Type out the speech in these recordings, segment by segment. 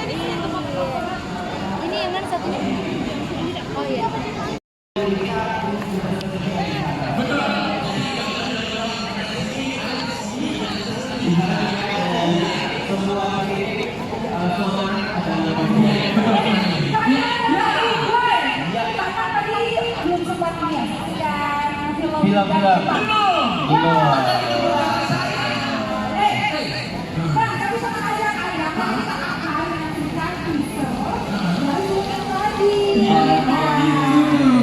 Ini yang mana satunya? Oh iya. Film-film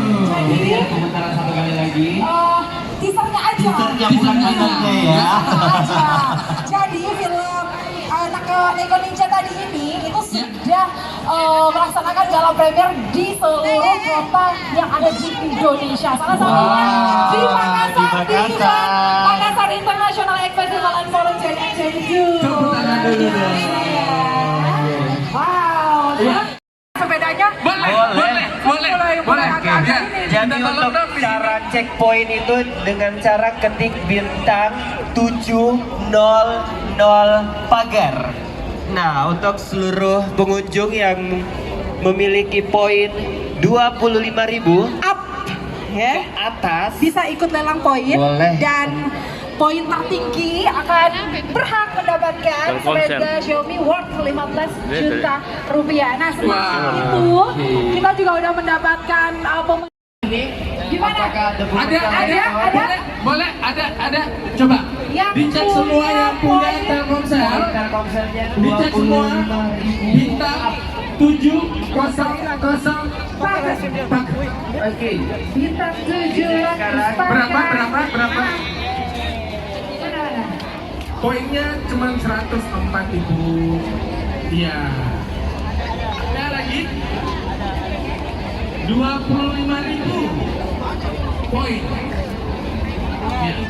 jadi sementara satu kali lagi teasernya aja. Teasernya bukan filmnya ya. Jadi film Neko Ninja tadi ini itu sudah melaksanakan gala premier di seluruh kota yang ada di Indonesia. Salah satunya di Makassar, di Makassar International Egg Festival and Volunteer Activity. Tepuk tangan dulu dong. Wow, sepedanya boleh. Jadi untuk cara checkpoint itu dengan cara ketik bintang 700 pagar. Nah, untuk seluruh pengunjung yang memiliki poin 25.000 up ya, ke atas bisa ikut lelang poin. Boleh. Dan poin tertinggi akan berhak mendapatkan sepeda Xiaomi worth 15 juta rupiah. Nah, selain itu kita juga udah mendapatkan gimana? Ada. Coba. Yang Dicek punya semua yang punya poin. Telkomsel. Telkomselnya Dicek semua 25.000 bintang 700. Oke. Bintang 700 Berapa? Poinnya cuma 104.000. Iya. Ada lagi 25.000 poin. Iya.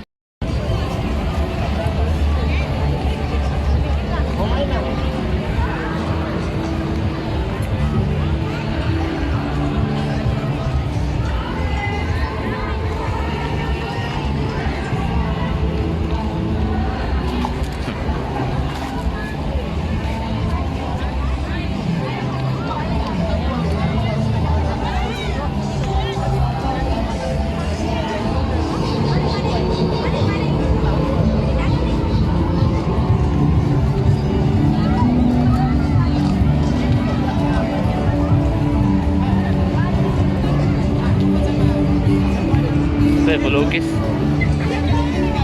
Saya pelukis,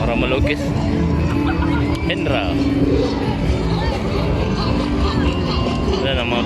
orang melukis Hendra. Ada nama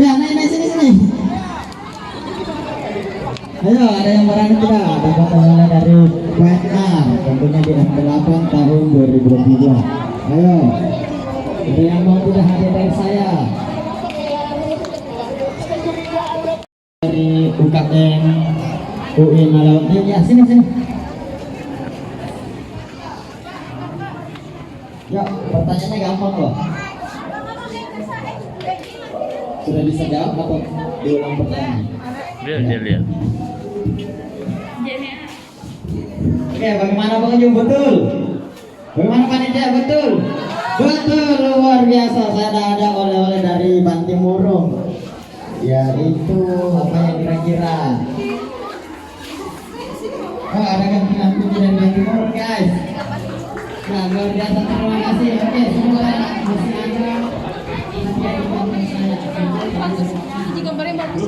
Ya, naik sini. Ayo, ada yang berani tidak? Dapat oleh dari Vietnam, tentunya di M8 tahun 2023. Ayo, ada yang mau tidak hadir dari saya? Dari UKM UI Malaut. Ya, sini. Ya, pertanyaannya gampang loh. Sudah bisa jawab atau diulang pertanyaan? Dia lihat. Oke, bagaimana pengunjung? Betul. Bagaimana panitia? Betul. Betul, luar biasa. Saya ada oleh-oleh dari Bantimurung. Yaitu apa yang kira-kira? Oh, ada gantungan kunci dari Bantimurung, guys. Nah, luar biasa. Terima kasih. Oke, semua masih ada. Nanti ada bantuan saya. Gambarnya bagus.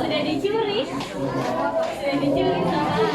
Sudah dicuri sama.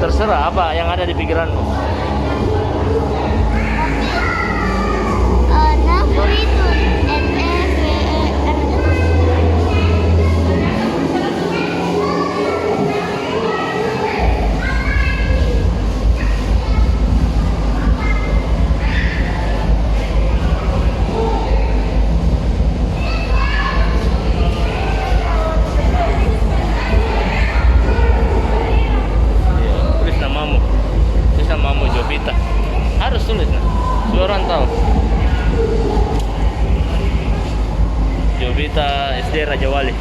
Terserah apa yang ada di pikiranmu. Napolitan Tulis namamu. Tulis namamu Jovita. Harus tulis nah. Semua orang tahu. Jovita SD Raja Wali.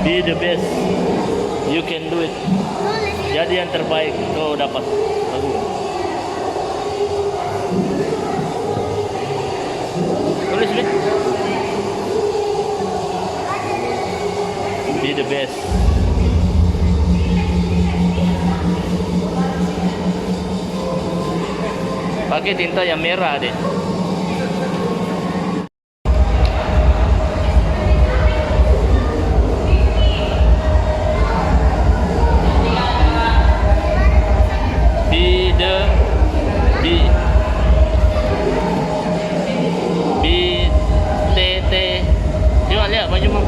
Be the best. You can do it. Jadi yang terbaik kau dapat. Bagus. Tulis nih. Be the best. Pakai tinta yang merah deh. Coba lihat bajumu.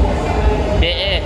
BE.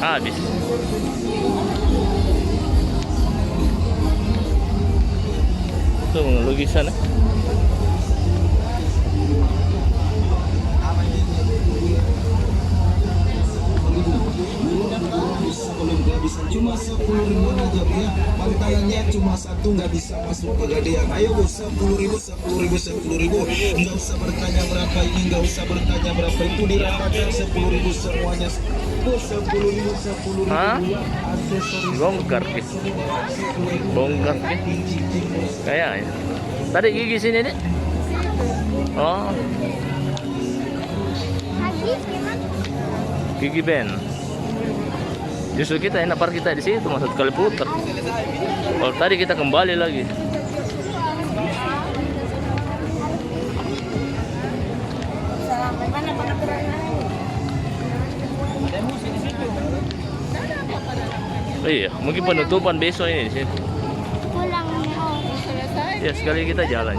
Habis. Itu mga lugisan eh. Belum kehabisan cuma 10.000 aja ya, pantalannya cuma satu, nggak bisa masuk Pegadaian. Ayo Bu, 10.000 nggak usah bertanya berapa ini, nggak usah bertanya berapa itu, diratakan 10.000 semuanya. Bu, 10.000 ya, aksesoris Bongkar ke. Bongkar ke. Kayaknya. Tadi gigi sini nih. Oh, Habis gimana? gigi Ben. Justru kita enak parkir kita di situ, maksud kali putar. Kalau tadi kita kembali lagi. Oh iya, mungkin penutupan besok ini di situ. Pulang Ya sekali kita jalan.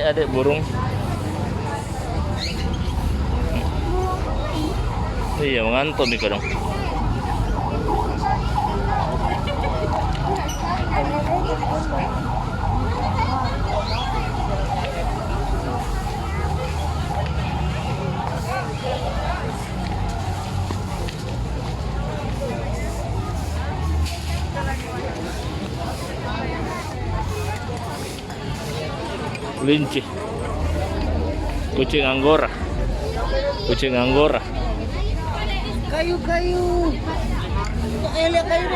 Adek burung. Iya, mengantuk nih kadang. Kelinci, kucing Anggora, Kayu-kayu. Lihat kayu.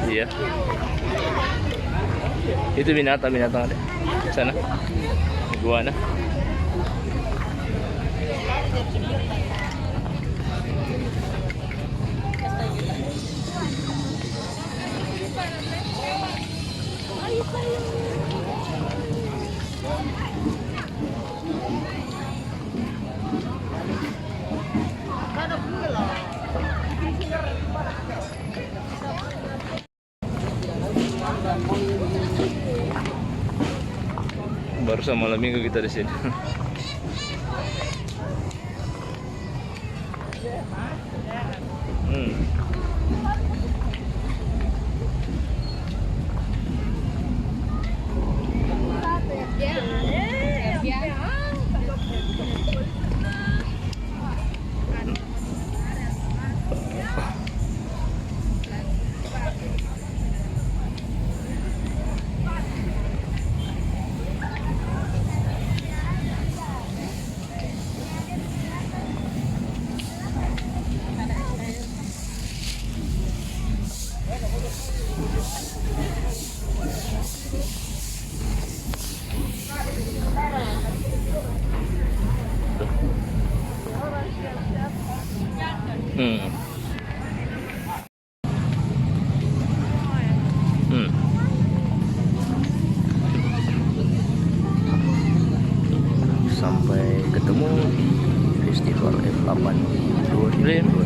Iya, itu binatang ada sana, iguana. Barusan malam minggu kita di sini. Sampai ketemu di festival F8 2022.